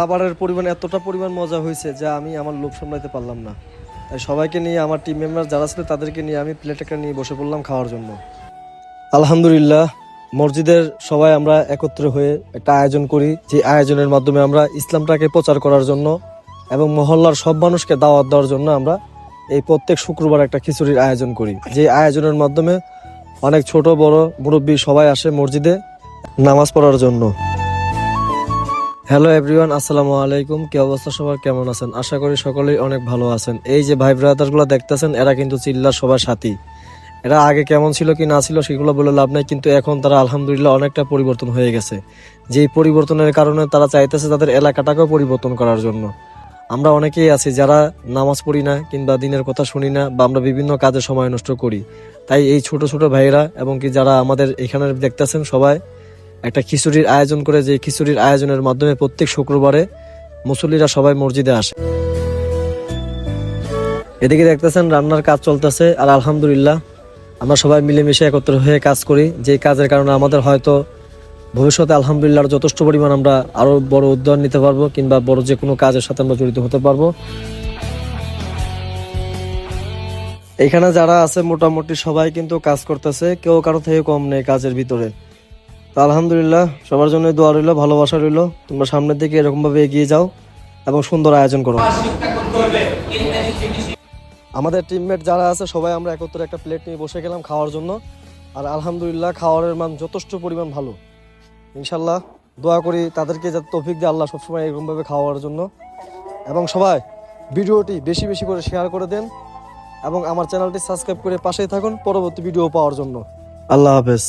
খাবারের পরিমাণ এতটা পরিমাণ মজা হয়েছে যা আমি আমার লোভ সামলাতে পারলাম না। তাই সবাইকে নিয়ে, আমার টিম মেম্বার যারা ছিল তাদেরকে নিয়ে আমি প্লেটটা নিয়ে বসে পড়লাম খাওয়ার জন্য। আলহামদুলিল্লাহ, মসজিদের সবাই আমরা একত্র হয়ে একটা আয়োজন করি, যে আয়োজনের মাধ্যমে আমরা ইসলামটাকে প্রচার করার জন্য এবং মহল্লার সব মানুষকে দাওয়াত দেওয়ার জন্য আমরা এই প্রত্যেক শুক্রবার একটা খিচুড়ির আয়োজন করি। যে আয়োজনের মাধ্যমে অনেক ছোট বড় মুরব্বী সবাই আসে মসজিদে নামাজ পড়ার জন্য। হ্যালো এভরিওয়ান, আসসালামু আলাইকুম। কি অবস্থা সবার, কেমন আছেন? আশা করি সকলেই অনেক ভালো আছেন। এই যে ভাই ব্রাদারগুলো দেখতেছেন, এরা কিন্তু চিল্লার সবার সাথী। এরা আগে কেমন ছিল কি না ছিল সেগুলো বলে লাভ নাই, কিন্তু এখন তারা আলহামদুলিল্লাহ অনেকটা পরিবর্তন হয়ে গেছে। যেই পরিবর্তনের কারণে তারা চাইতেছে তাদের এলাকাটাকেও পরিবর্তন করার জন্য। আমরা অনেকেই আছি যারা নামাজ পড়ি না কিংবা দিনের কথা শুনি না, বা আমরা বিভিন্ন কাজে সময় নষ্ট করি। তাই এই ছোট ছোট ভাইয়েরা এবং কি যারা আমাদের এখানে দেখতেছেন সবাই একটা খিচুড়ির আয়োজন করে, যে খিচুড়ির আয়োজনের মাধ্যমে প্রত্যেক শুক্রবারে মুসল্লিরা সবাই মসজিদে আসে। এদিকে দেখতেছেন রান্নার কাজ চলতেছে, আর আলহামদুলিল্লাহ আমরা সবাই মিলেমিশে একত্র হয়ে কাজ করি, যে কাজের কারণে আমাদের হয়তো ভবিষ্যতে আলহামদুলিল্লাহ যথেষ্ট পরিমাণ আমরা আরো বড় উদ্যোগ নিতে পারবো, কিংবা বড় যে কোনো কাজের সাথে আমরা জড়িত হতে পারবো। এখানে যারা আছে মোটামুটি সবাই কিন্তু কাজ করতেছে, কেউ কারো থেকে কম নেই কাজের ভিতরে। তো আলহামদুলিল্লাহ সবার জন্য দোয়া রইল, ভালোবাসা রইল। তোমরা সামনের দিকে এরকম ভাবে এগিয়ে যাও এবং সুন্দর আয়োজন করো। আমাদের টিমমেট যারা আছে সবাই আমরা একত্রে একটা প্লেট নিয়ে বসে গেলাম খাওয়ার জন্য। আর আলহামদুলিল্লাহ খাওয়ারের মান যথেষ্ট পরিমাণ ভালো। ইনশাল্লাহ দোয়া করি তাদেরকে যাতে তৌফিক দিয়ে আল্লাহ সবসময় এরকম ভাবে খাওয়ার জন্য। এবং সবাই ভিডিওটি বেশি বেশি করে শেয়ার করে দেন এবং আমার চ্যানেলটি সাবস্ক্রাইব করে পাশেই থাকুন পরবর্তী ভিডিও পাওয়ার জন্য। আল্লাহ হাফেজ।